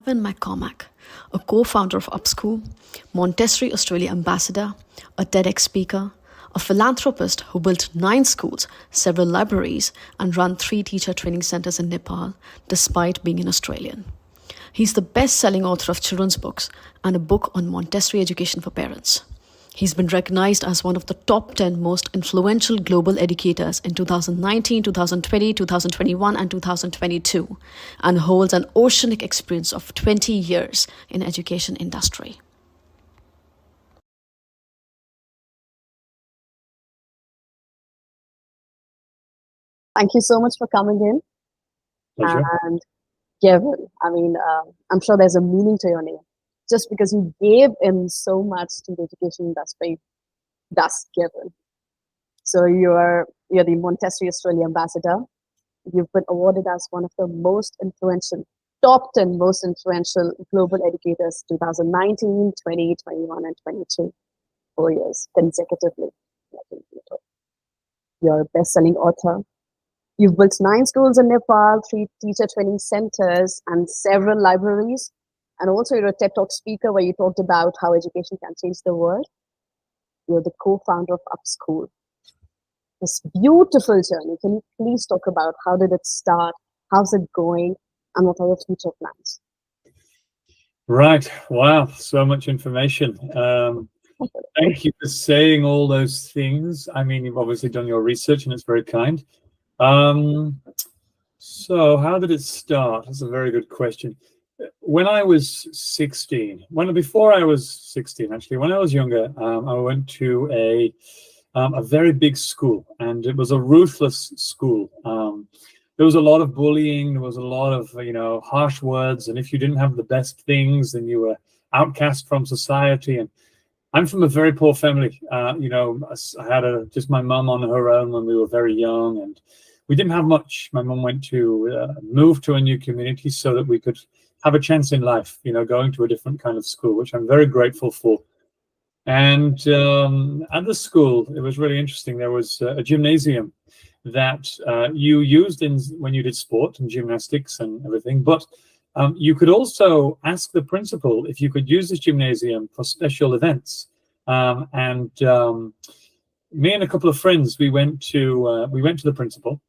Gavin McCormack, a co-founder of Upschool, Montessori Australia ambassador, a TEDx speaker, a philanthropist who built 9 schools, several libraries, and run 3 teacher training centers in Nepal, despite being an Australian. He's the best-selling author of children's books and a book on Montessori education for parents. He's been recognized as one of the top 10 most influential global educators in 2019, 2020, 2021, and 2022, and holds an oceanic experience of 20 years in education industry. Thank you so much for coming in. Pleasure. And Gavin, I'm sure there's a meaning to your name. Just because you gave in so much to the education industry, that's Gavin. So you're the Montessori Australia ambassador. You've been awarded as one of the most influential, top 10 most influential global educators 2019, 20, 21, and 22. 4 years consecutively. You're a best-selling author. You've built 9 schools in Nepal, 3 teacher training centers, and several libraries. And also you're a TED Talk speaker where you talked about how education can change the world. You're the co-founder of Upschool. This beautiful journey. Can you please talk about how did it start? How's it going? And what are your future plans? Right. Wow. So much information. Thank you for saying all those things. I mean, you've obviously done your research and it's very kind. So how did it start? That's a very good question. When I was 16, before I was 16, actually, when I was younger, I went to a very big school, and it was a ruthless school. There was a lot of bullying. There was a lot of, harsh words. And if you didn't have the best things, then you were outcast from society. And I'm from a very poor family. I had just my mum on her own when we were very young, and we didn't have much. My mum went to move to a new community so that we could have a chance in life, going to a different kind of school, which I'm very grateful for. And at the school, it was really interesting. There was a gymnasium that you used when you did sport and gymnastics and everything. But you could also ask the principal if you could use this gymnasium for special events. Me and a couple of friends, we went to the principal.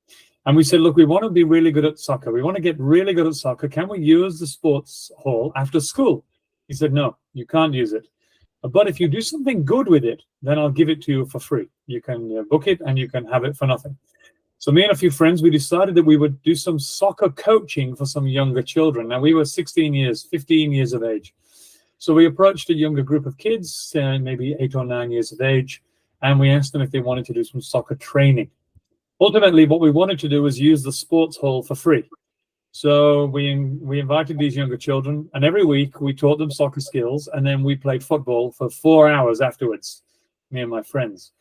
And we said, look, we want to be really good at soccer. We want to get really good at soccer. Can we use the sports hall after school? He said, no, you can't use it. But if you do something good with it, then I'll give it to you for free. You can book it and you can have it for nothing. So me and a few friends, we decided that we would do some soccer coaching for some younger children. Now, we were 15 years of age. So we approached a younger group of kids, maybe 8 or 9 years of age, and we asked them if they wanted to do some soccer training. Ultimately, what we wanted to do was use the sports hall for free. So we invited these younger children, and every week we taught them soccer skills, and then we played football for 4 hours afterwards, me and my friends.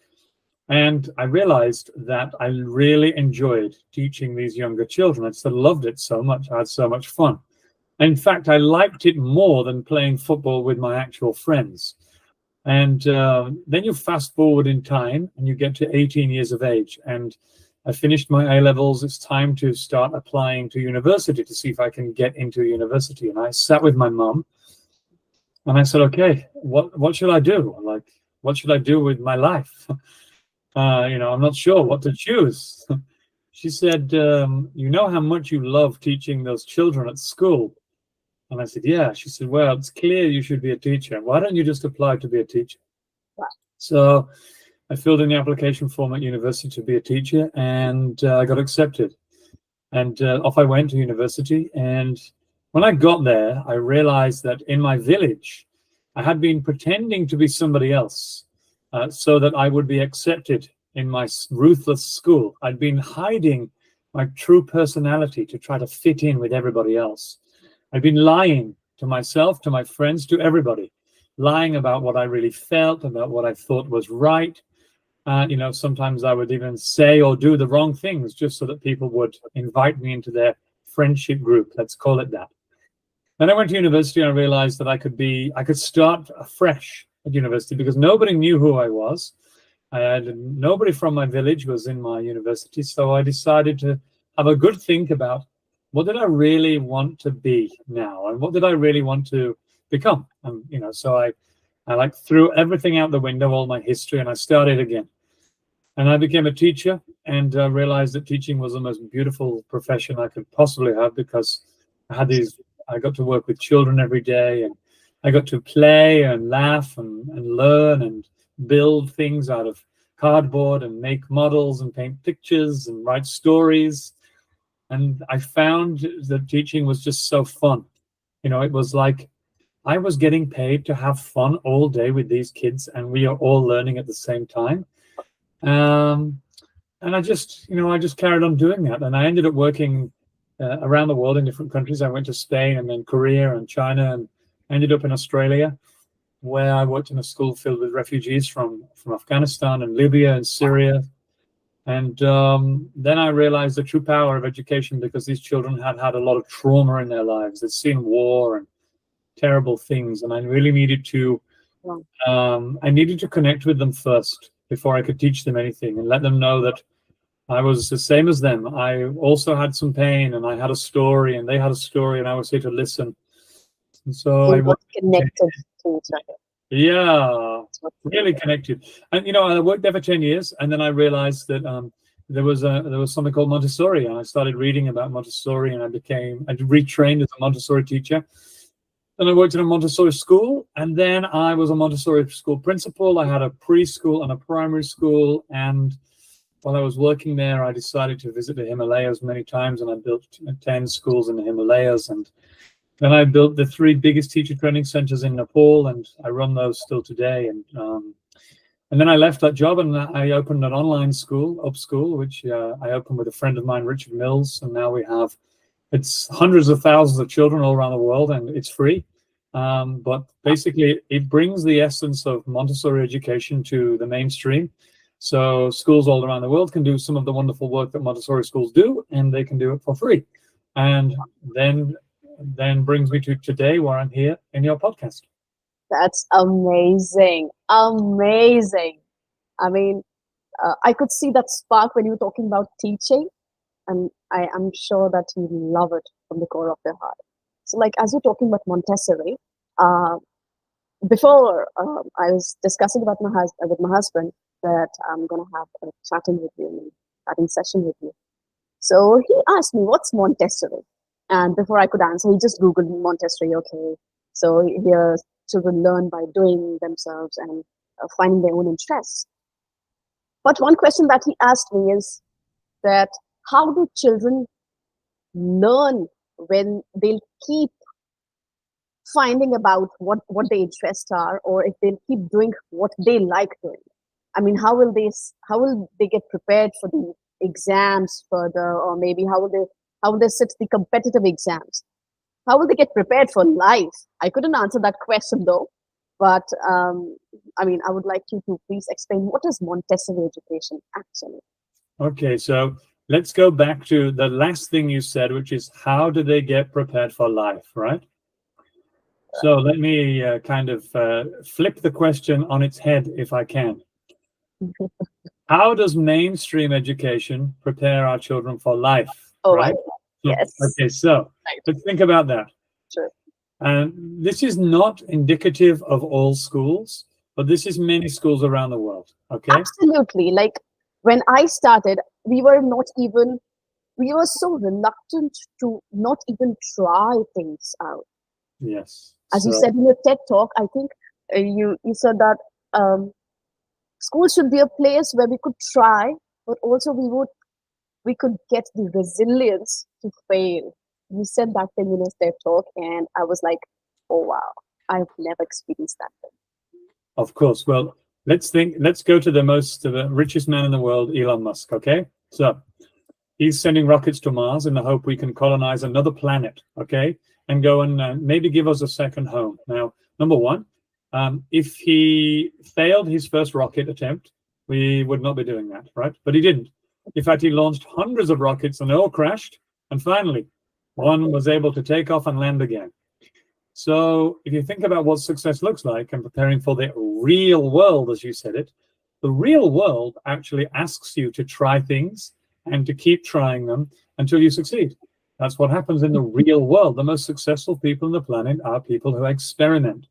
And I realized that I really enjoyed teaching these younger children. I just loved it so much. I had so much fun. In fact, I liked it more than playing football with my actual friends. And then you fast forward in time and you get to 18 years of age. And I finished my A-levels. It's time to start applying to university to see if I can get into university. And I sat with my mum and I said, okay, what should I do? What should I do with my life? I'm not sure what to choose. She said, you know how much you love teaching those children at school? And I said, yeah. She said, well, it's clear you should be a teacher. Why don't you just apply to be a teacher? Wow. So I filled in the application form at university to be a teacher, and I got accepted. And off I went to university. And when I got there, I realized that in my village, I had been pretending to be somebody else so that I would be accepted in my ruthless school. I'd been hiding my true personality to try to fit in with everybody else. I'd been lying to myself, to my friends, to everybody, lying about what I really felt, about what I thought was right. Sometimes I would even say or do the wrong things just so that people would invite me into their friendship group. Let's call it that. Then I went to university and I realized that I could start afresh at university because nobody knew who I was. Nobody from my village was in my university. So I decided to have a good think about what did I really want to be now, and what did I really want to become? And so I like threw everything out the window, all my history, and I started again. And I became a teacher, and realized that teaching was the most beautiful profession I could possibly have, because I got to work with children every day, and I got to play and laugh and learn and build things out of cardboard and make models and paint pictures and write stories. And I found that teaching was just so fun. It was like I was getting paid to have fun all day with these kids, and we are all learning at the same time. And I just carried on doing that. And I ended up working around the world in different countries. I went to Spain and then Korea and China, and ended up in Australia, where I worked in a school filled with refugees from Afghanistan and Libya and Syria. And then I realized the true power of education, because these children had had a lot of trauma in their lives. They'd seen war and terrible things, and I really needed to connect with them first before I could teach them anything, and let them know that I was the same as them. I also had some pain, and I had a story, and they had a story, and I was here to listen. And so I was connected to each other. Yeah, really connected. And I worked there for 10 years, and then I realized that there was something called Montessori, and I started reading about Montessori, and I retrained as a Montessori teacher. Then I worked in a Montessori school, and then I was a Montessori school principal. I had a preschool and a primary school, and while I was working there, I decided to visit the Himalayas many times, and I built 10 schools in the Himalayas. And then I built the 3 biggest teacher training centers in Nepal, and I run those still today. And then I left that job, and I opened an online school, Upschool, which I opened with a friend of mine, Richard Mills, and now it's hundreds of thousands of children all around the world, and it's free. But basically, it brings the essence of Montessori education to the mainstream. So schools all around the world can do some of the wonderful work that Montessori schools do, and they can do it for free. And then brings me to today, where I'm here in your podcast. That's amazing. Amazing. I mean, I could see that spark when you were talking about teaching, and I am sure that you love it from the core of your heart. So, like, as you're talking about Montessori, before I was discussing about with my husband that I'm going to have a chatting session with you. So he asked me, what's Montessori? And before I could answer, he just Googled Montessori. Okay, so here children learn by doing themselves and finding their own interests. But one question that he asked me is that how do children learn when they'll keep finding about what their interests are, or if they'll keep doing what they like doing? I mean, how will they get prepared for the exams further, or maybe how will they sit the competitive exams? How will they get prepared for life? I couldn't answer that question though, but I mean, I would like you to please explain what is Montessori education actually. Okay, so let's go back to the last thing you said, which is how do they get prepared for life, right? So let me kind of flip the question on its head, if I can. How does mainstream education prepare our children for life? Oh, right? Yes. Okay, so let's think about that. Sure. And this is not indicative of all schools, but this is many schools around the world. Okay. Absolutely. Like when I started, we were so reluctant to not even try things out. Yes. As you said in your TED talk, I think you said that school should be a place where we could try, but also we could get the resilience to fail. You said that thing in your TED talk, and I was like, oh wow, I've never experienced that thing. Of course. Well, let's go to the richest man in the world, Elon Musk. Okay, so he's sending rockets to Mars in the hope we can colonize another planet. Okay, and go and maybe give us a second home. Now, number one, if he failed his first rocket attempt, we would not be doing that, right? But he didn't. In fact, he launched hundreds of rockets and they all crashed. And finally, one was able to take off and land again. So if you think about what success looks like and preparing for the real world, as you said it, the real world actually asks you to try things and to keep trying them until you succeed. That's what happens in the real world. The most successful people on the planet are people who experiment.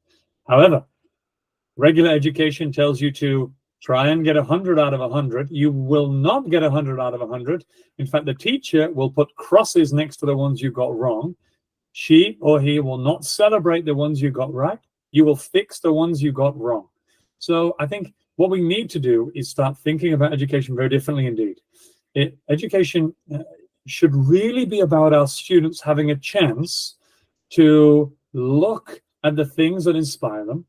However, regular education tells you to try and get 100 out of 100. You will not get 100 out of 100. In fact, the teacher will put crosses next to the ones you got wrong. She or he will not celebrate the ones you got right. You will fix the ones you got wrong. So I think what we need to do is start thinking about education very differently indeed. Education should really be about our students having a chance to look at the things that inspire them,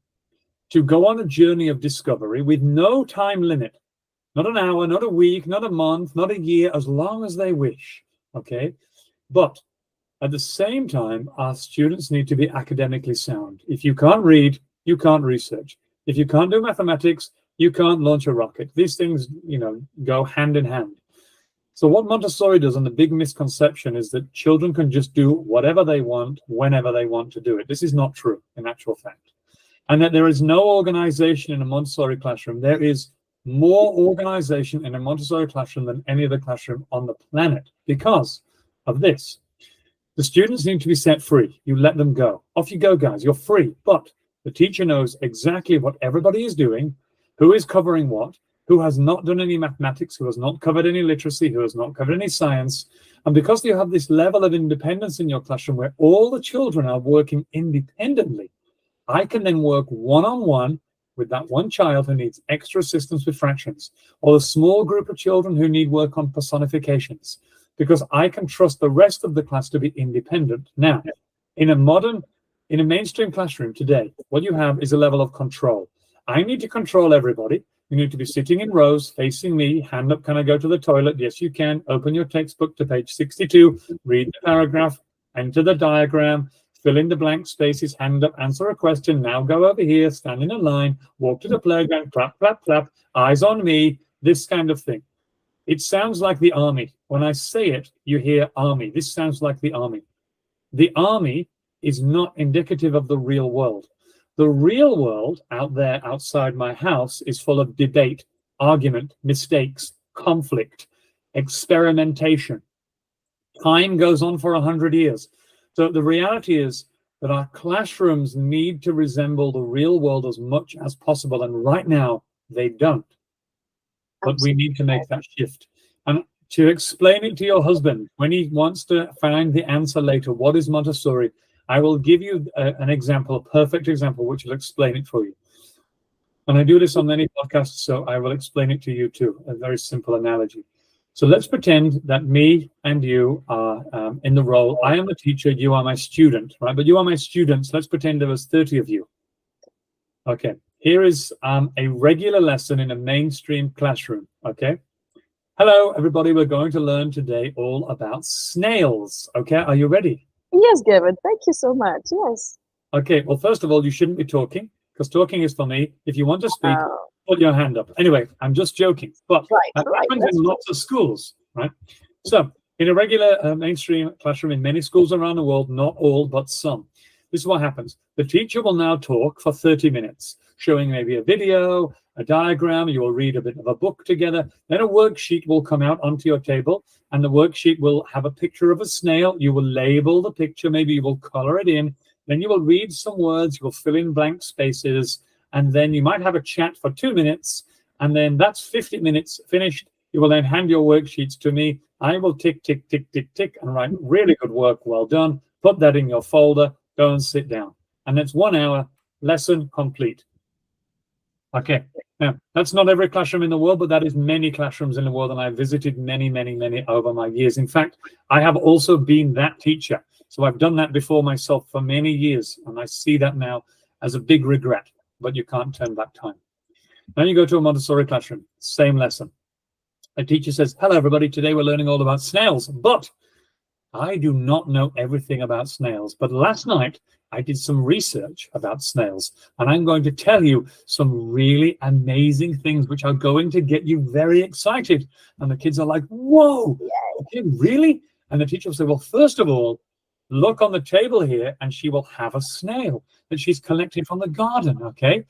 to go on a journey of discovery with no time limit, not an hour, not a week, not a month, not a year, as long as they wish, okay? But at the same time, our students need to be academically sound. If you can't read, you can't research. If you can't do mathematics, you can't launch a rocket. These things, go hand in hand. So what Montessori does, and the big misconception, is that children can just do whatever they want, whenever they want to do it. This is not true, in actual fact. And that there is no organization in a Montessori classroom. There is more organization in a Montessori classroom than any other classroom on the planet because of this. The students need to be set free. You let them go. Off you go, guys. You're free. But the teacher knows exactly what everybody is doing, who is covering what, who has not done any mathematics, who has not covered any literacy, who has not covered any science. And because you have this level of independence in your classroom where all the children are working independently, I can then work one-on-one with that one child who needs extra assistance with fractions, or a small group of children who need work on personifications, because I can trust the rest of the class to be independent. Now, in a mainstream classroom today, what you have is a level of control. I need to control everybody. You need to be sitting in rows, facing me, hand up, can I go to the toilet? Yes, you can. Open your textbook to page 62, read the paragraph, enter the diagram, fill in the blank spaces, hand up, answer a question, now go over here, stand in a line, walk to the playground, clap, clap, clap, eyes on me, this kind of thing. It sounds like the army. When I say it, you hear army. This sounds like the army. The army is not indicative of the real world. The real world out there outside my house is full of debate, argument, mistakes, conflict, experimentation. Time goes on for 100 years. So the reality is that our classrooms need to resemble the real world as much as possible. And right now, they don't. But we need to make that shift. And to explain it to your husband, when he wants to find the answer later, what is Montessori? I will give you an example, a perfect example, which will explain it for you. And I do this on many podcasts, so I will explain it to you too, a very simple analogy. So let's pretend that me and you are in the role. I am the teacher, you are my student, right? But you are my students. Let's pretend there was 30 of you. Okay, here is a regular lesson in a mainstream classroom, okay? Hello, everybody. We're going to learn today all about snails, okay? Are you ready? Yes, Gavin. Thank you so much. Yes. Okay, well, first of all, you shouldn't be talking, because talking is for me. If you want to speak, put your hand up. Anyway, I'm just joking, but that happens in lots of schools, right? So in a regular mainstream classroom in many schools around the world, not all, but some, this is what happens. The teacher will now talk for 30 minutes, showing maybe a video, a diagram. You will read a bit of a book together. Then a worksheet will come out onto your table, and the worksheet will have a picture of a snail. You will label the picture. Maybe you will color it in. Then you will read some words. You will fill in blank spaces. And then you might have a chat for 2 minutes. And then that's 50 minutes finished. You will then hand your worksheets to me. I will tick, tick, tick, tick, tick, and write really good work. Well done. Put that in your folder. Go and sit down. And that's 1 hour lesson complete. Okay. Now, that's not every classroom in the world, but that is many classrooms in the world. And I've visited many, many, many over my years. In fact, I have also been that teacher. So I've done that before myself for many years. And I see that now as a big regret, but you can't turn back time. Now you go to a Montessori classroom, same lesson. A teacher says, hello, everybody. Today we're learning all about snails, but I do not know everything about snails. But last night I did some research about snails, and I'm going to tell you some really amazing things which are going to get you very excited. And the kids are like, whoa, okay, really? And the teacher will say, well, first of all, look on the table here, and she will have a snail that she's collected from the garden, okay?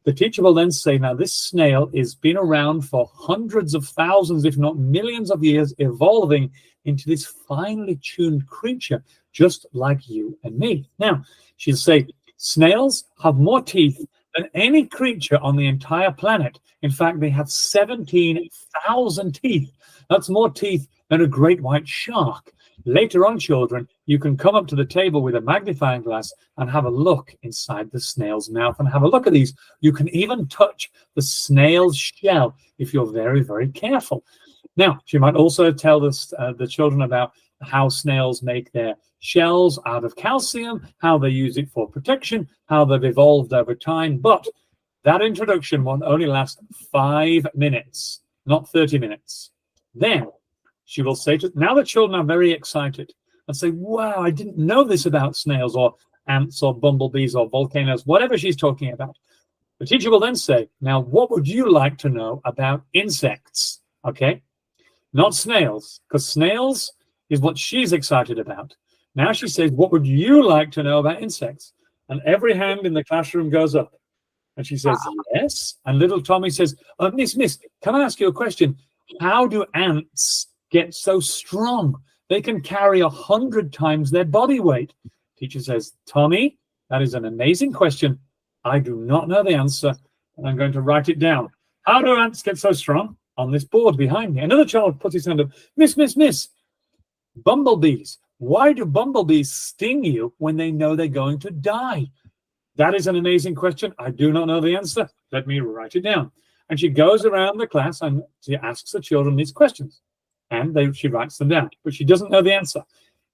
The teacher will then say, now this snail has been around for hundreds of thousands, if not millions of years, evolving into this finely tuned creature, just like you and me. Now, she'll say, snails have more teeth than any creature on the entire planet. In fact, they have 17,000 teeth. That's more teeth than a great white shark. Later on, children, you can come up to the table with a magnifying glass and have a look inside the snail's mouth and have a look at these. You can even touch the snail's shell if you're very, very careful. Now, she might also tell the children about how snails make their shells out of calcium, how they use it for protection, how they've evolved over time. But that introduction will only last 5 minutes, not 30 minutes. Then she will say to, now the children are very excited and say, wow, I didn't know this about snails or ants or bumblebees or volcanoes, whatever she's talking about. The teacher will then say, now, what would you like to know about insects? Okay, not snails, because snails is what she's excited about. Now she says, what would you like to know about insects? And every hand in the classroom goes up. And she says, yes. And little Tommy says, Miss, can I ask you a question? How do ants get so strong? They can carry 100 times their body weight. Teacher says, Tommy, that is an amazing question. I do not know the answer, and I'm going to write it down. How do ants get so strong? On this board behind me. Another child puts his hand up. Miss, bumblebees. Why do bumblebees sting you when they know they're going to die? That is an amazing question. I do not know the answer. Let me write it down. And she goes around the class and she asks the children these questions. And she writes them down. But she doesn't know the answer.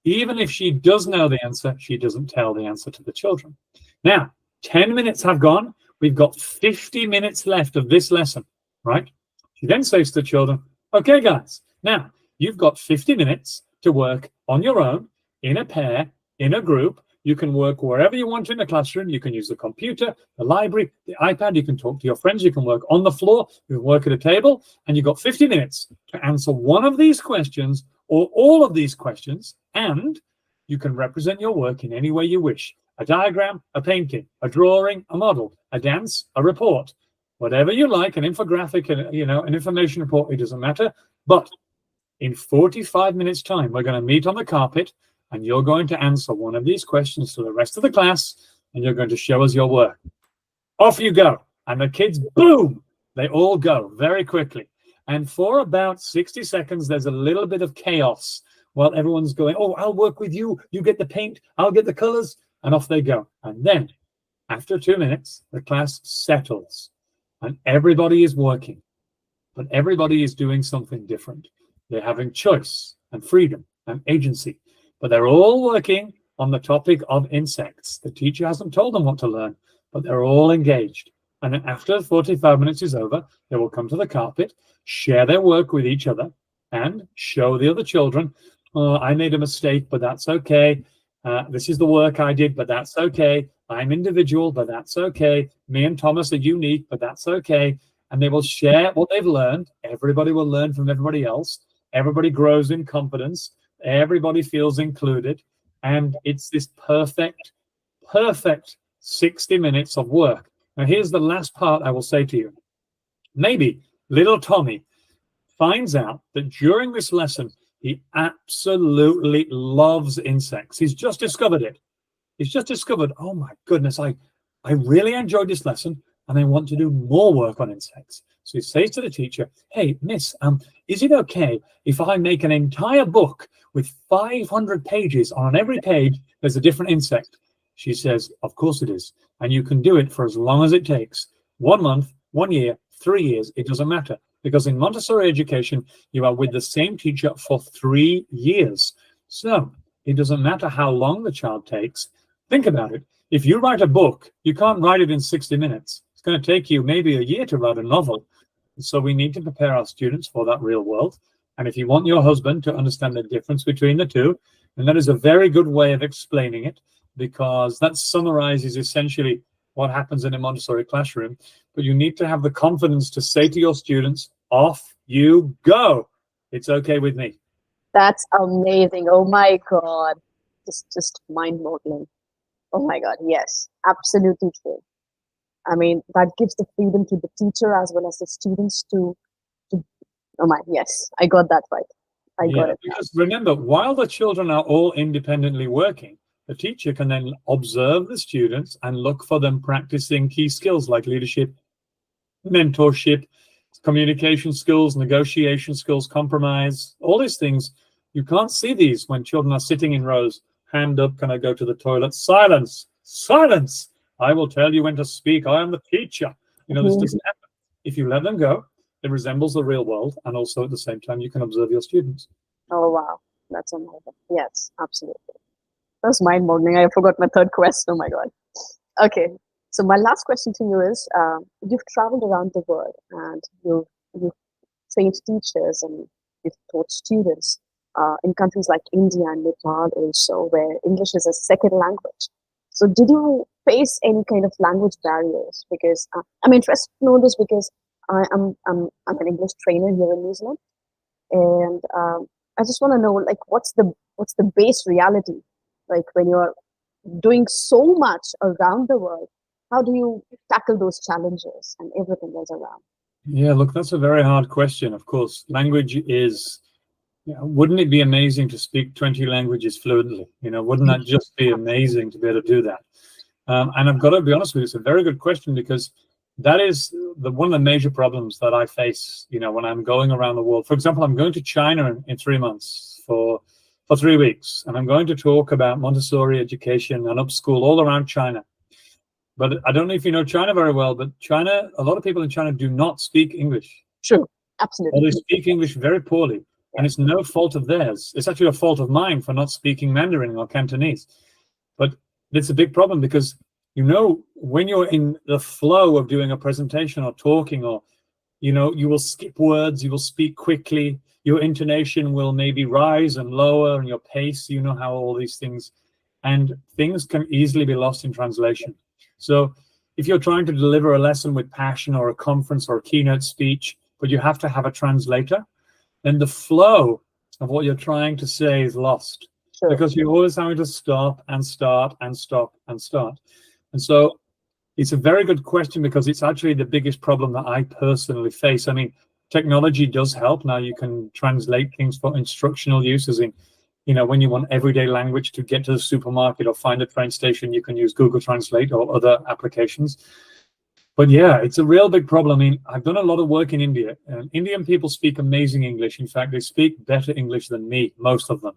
Even if she does know the answer, she doesn't tell the answer to the children. Now, 10 minutes have gone. We've got 50 minutes left of this lesson, right? She then says to the children, okay, guys, now you've got 50 minutes to work on your own, in a pair, in a group. You can work wherever you want in the classroom. You can use the computer, the library, the iPad. You can talk to your friends. You can work on the floor. You can work at a table. And you've got 50 minutes to answer one of these questions or all of these questions. And you can represent your work in any way you wish. A diagram, a painting, a drawing, a model, a dance, a report, whatever you like, an infographic, an information report, it doesn't matter. But in 45 minutes time, we're going to meet on the carpet and you're going to answer one of these questions to the rest of the class and you're going to show us your work. Off you go. And the kids, boom, they all go very quickly. And for about 60 seconds, there's a little bit of chaos while everyone's going, oh, I'll work with you. You get the paint, I'll get the colors. And off they go. And then after 2 minutes, the class settles and everybody is working, but everybody is doing something different. They're having choice and freedom and agency, but they're all working on the topic of insects. The teacher hasn't told them what to learn, but they're all engaged. And then after 45 minutes is over, they will come to the carpet, share their work with each other, and show the other children, oh, I made a mistake, but that's okay. This is the work I did, but that's okay. I'm individual, but that's okay. Me and Thomas are unique, but that's okay. And they will share what they've learned. Everybody will learn from everybody else. Everybody grows in confidence. Everybody feels included. And it's this perfect 60 minutes of work. Now, here's the last part I will say to you. Maybe little Tommy finds out that during this lesson, he absolutely loves insects. He's just discovered it. He's just discovered, oh my goodness, I really enjoyed this lesson and I want to do more work on insects. So he says to the teacher, hey, miss, is it okay if I make an entire book with 500 pages? On every page, there's a different insect. She says, of course it is. And you can do it for as long as it takes. 1 month, 1 year, 3 years, it doesn't matter. Because in Montessori education, you are with the same teacher for 3 years. So it doesn't matter how long the child takes. Think about it. If you write a book, you can't write it in 60 minutes. It's going to take you maybe a year to write a novel. So we need to prepare our students for that real world. And if you want your husband to understand the difference between the two, then that is a very good way of explaining it, because that summarizes essentially what happens in a Montessori classroom. But you need to have the confidence to say to your students, off you go. It's okay with me. That's amazing. Oh my God. Just mind-boggling. Oh my God. Yes, absolutely true. I mean, that gives the freedom to the teacher as well as the students to oh my, yes, I got that right. I got it. Because remember, while the children are all independently working, the teacher can then observe the students and look for them practicing key skills like leadership, mentorship, communication skills, negotiation skills, compromise, all these things. You can't see these when children are sitting in rows. Hand up, can I go to the toilet? Silence, silence. I will tell you when to speak. I am the teacher. This doesn't happen. If you let them go, it resembles the real world. And also at the same time, you can observe your students. Oh, wow. That's amazing. Yes, absolutely. That was mind-boggling. I forgot my third question. Oh, my God. Okay. So my last question to you is, you've traveled around the world and you've trained teachers and you've taught students in countries like India and Nepal also, where English is a second language. So did you face any kind of language barriers? Because I'm interested to know this because I'm an English trainer here in New Zealand, and I just want to know, like, what's the base reality, like when you're doing so much around the world, how do you tackle those challenges and everything else around? Yeah, look, that's a very hard question. Of course, language is, wouldn't it be amazing to speak 20 languages fluently? Wouldn't that just be amazing to be able to do that? And I've got to be honest with you, it's a very good question, because that is one of the major problems that I face, when I'm going around the world. For example, I'm going to China in 3 months for 3 weeks, and I'm going to talk about Montessori education and upschool all around China. But I don't know if you know China very well, but China, a lot of people in China do not speak English. True, absolutely. Or they speak English very poorly, and it's no fault of theirs. It's actually a fault of mine for not speaking Mandarin or Cantonese. But it's a big problem because, when you're in the flow of doing a presentation or talking, or, you will skip words, you will speak quickly, your intonation will maybe rise and lower, and your pace, how all these things, and things can easily be lost in translation. So if you're trying to deliver a lesson with passion or a conference or a keynote speech, but you have to have a translator, then the flow of what you're trying to say is lost. Sure. Because you're always having to stop and start and stop and start. And so it's a very good question, because it's actually the biggest problem that I personally face. I mean, technology does help. Now you can translate things for instructional uses in, when you want everyday language to get to the supermarket or find a train station, you can use Google Translate or other applications. But yeah, it's a real big problem. I mean, I've done a lot of work in India, and Indian people speak amazing English. In fact, they speak better English than me, most of them,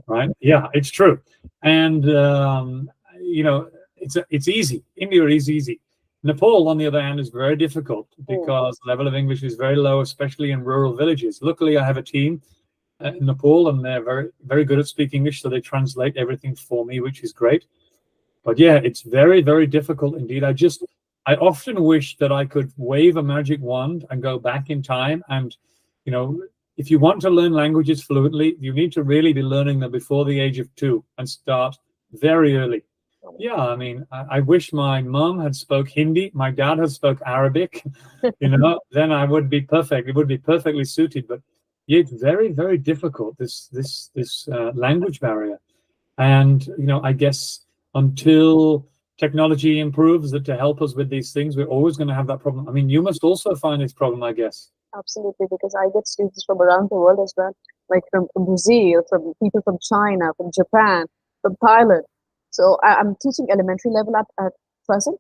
right? Yeah, it's true. And, it's easy. India is easy. Nepal, on the other hand, is very difficult because the level of English is very low, especially in rural villages. Luckily, I have a team in Nepal, and they're very, very good at speaking English, so they translate everything for me, which is great. But yeah, it's very, very difficult indeed. I often wish that I could wave a magic wand and go back in time. And, if you want to learn languages fluently, you need to really be learning them before the age of 2 and start very early. Yeah, I mean, I wish my mom had spoke Hindi, my dad had spoke Arabic, then I would be perfect. It would be perfectly suited. But yeah, it's very, very difficult, this language barrier. And, I guess until technology improves to help us with these things, we're always going to have that problem. I mean, you must also find this problem, I guess. Absolutely, because I get students from around the world as well, like from Brazil, from people from China, from Japan, from Thailand. So I'm teaching elementary level at present,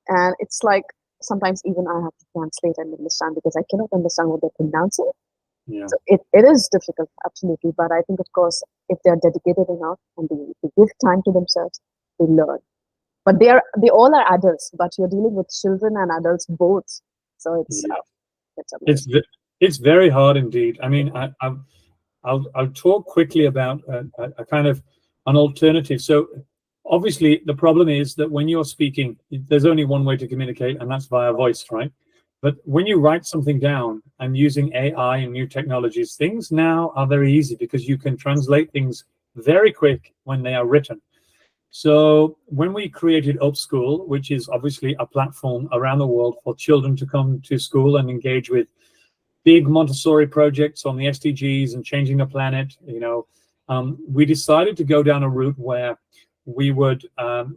and it's like sometimes even I have to translate and understand because I cannot understand what they're pronouncing. Yeah. So it is difficult, absolutely. But I think, of course, if they're dedicated enough and they give time to themselves, they learn. But they all are adults, but you're dealing with children and adults both. So it's very hard indeed. I mean, I'll talk quickly about a kind of an alternative. So obviously the problem is that when you're speaking, there's only one way to communicate, and that's via voice, right? But when you write something down and using AI and new technologies, things now are very easy because you can translate things very quick when they are written. So when we created Upschool, which is obviously a platform around the world for children to come to school and engage with big Montessori projects on the SDGs and changing the planet, we decided to go down a route where we would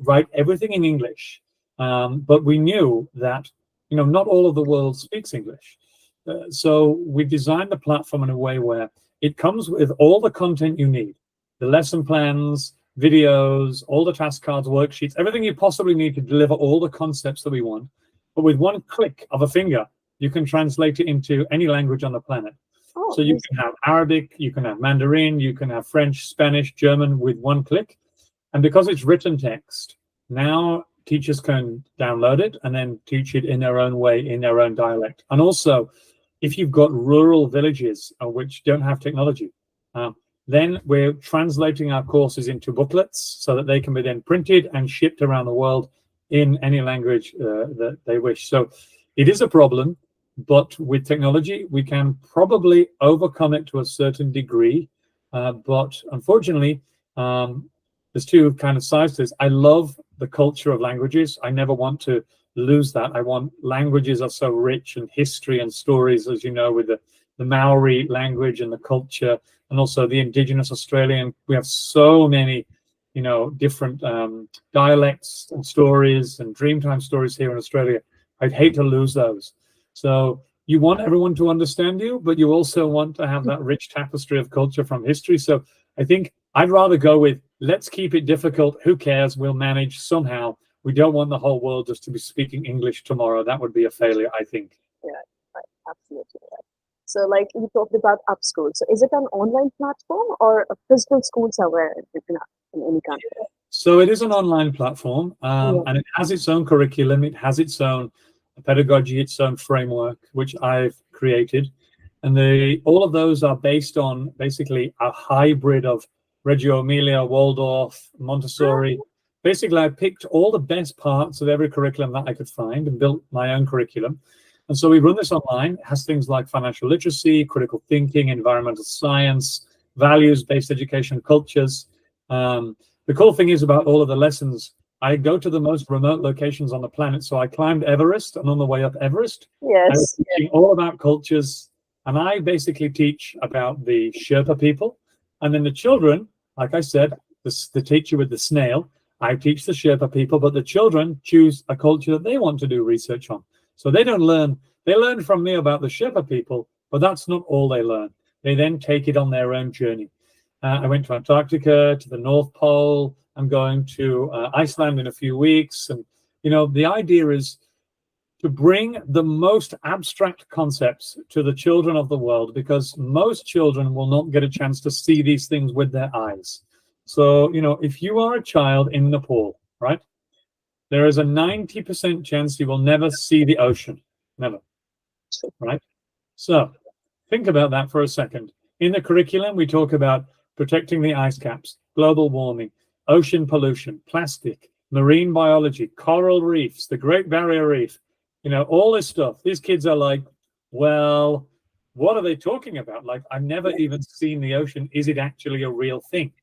write everything in English, But we knew that, not all of the world speaks English. So we designed the platform in a way where it comes with all the content you need, the lesson plans, videos, all the task cards, worksheets, everything you possibly need to deliver all the concepts that we want. But with one click of a finger, you can translate it into any language on the planet. Oh, so you can have Arabic, you can have Mandarin, you can have French, Spanish, German with one click. And because it's written text, now teachers can download it and then teach it in their own way, in their own dialect. And also, if you've got rural villages which don't have technology, then we're translating our courses into booklets so that they can be then printed and shipped around the world in any language that they wish. So it is a problem, but with technology, we can probably overcome it to a certain degree. But unfortunately, there's two kind of sides to this. I love the culture of languages. I never want to lose that. I want languages are so rich, and history and stories, as you know, with the Maori language and the culture, and also the indigenous Australian. We have so many, different dialects and stories and Dreamtime stories here in Australia. I'd hate to lose those. So you want everyone to understand you, but you also want to have that rich tapestry of culture from history. So I think I'd rather go with, let's keep it difficult. Who cares? We'll manage somehow. We don't want the whole world just to be speaking English tomorrow. That would be a failure, I think. Yeah, right. Absolutely right. So, like you talked about Upschool. So, is it an online platform or a physical school somewhere in any country? So it is an online platform, and it has its own curriculum. It has its own pedagogy, its own framework, which I've created. And all of those are based on basically a hybrid of Reggio Emilia, Waldorf, Montessori. Basically, I picked all the best parts of every curriculum that I could find and built my own curriculum. And so we run this online. It has things like financial literacy, critical thinking, environmental science, values-based education, cultures. The cool thing is about all of the lessons, I go to the most remote locations on the planet. So I climbed Everest, and on the way up Everest, I was teaching all about cultures. And I basically teach about the Sherpa people. And then the children, like I said, the teacher with the snail, I teach the Sherpa people, but the children choose a culture that they want to do research on. So they don't learn, they learn from me about the Sherpa people, but that's not all they learn. They then take it on their own journey. I went to Antarctica, to the North Pole. I'm going to Iceland in a few weeks. And, the idea is to bring the most abstract concepts to the children of the world, because most children will not get a chance to see these things with their eyes. So, if you are a child in Nepal, right, there is a 90% chance you will never see the ocean. Never. Right? So think about that for a second. In the curriculum, we talk about protecting the ice caps, global warming, ocean pollution, plastic, marine biology, coral reefs, the Great Barrier Reef, all this stuff. These kids are like, well, what are they talking about? Like, I've never even seen the ocean. Is it actually a real thing?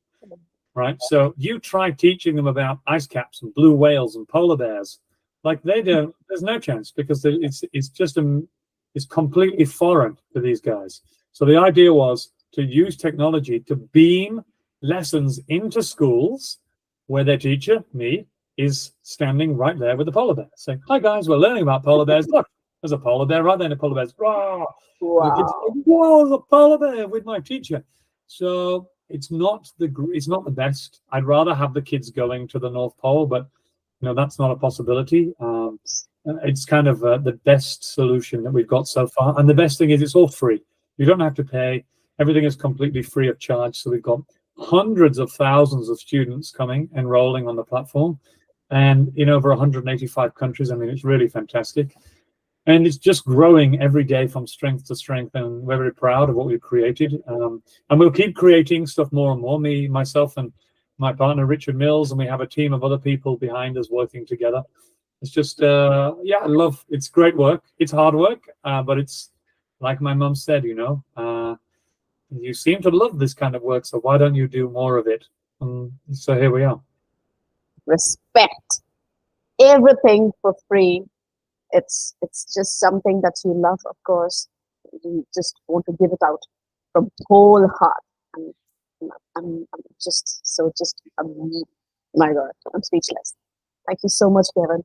Right? So you try teaching them about ice caps and blue whales and polar bears. Like, they don't, there's no chance, because it's completely foreign to these guys. So the idea was to use technology to beam lessons into schools where their teacher, me, is standing right there with the polar bear, saying, hi guys, we're learning about polar bears. Look, there's a polar bear right there, and the polar bear's, rah! Wow. The kids are like, whoa, there's a polar bear with my teacher. So it's not the best. I'd rather have the kids going to the North Pole, but that's not a possibility. It's kind of the best solution that we've got so far. And the best thing is it's all free. You don't have to pay. Everything is completely free of charge. So we've got hundreds of thousands of students enrolling on the platform, and in over 185 countries. I mean, it's really fantastic. And it's just growing every day from strength to strength. And we're very proud of what we've created. And we'll keep creating stuff more and more, me, myself, and my partner, Richard Mills. And we have a team of other people behind us working together. It's just, it's great work. It's hard work, but it's like my mum said, you seem to love this kind of work, so why don't you do more of it? So here we are. Respect. Everything for free. It's just something that you love, of course. You just want to give it out from whole heart. And I'm just my God, I'm speechless. Thank you so much, Gavin.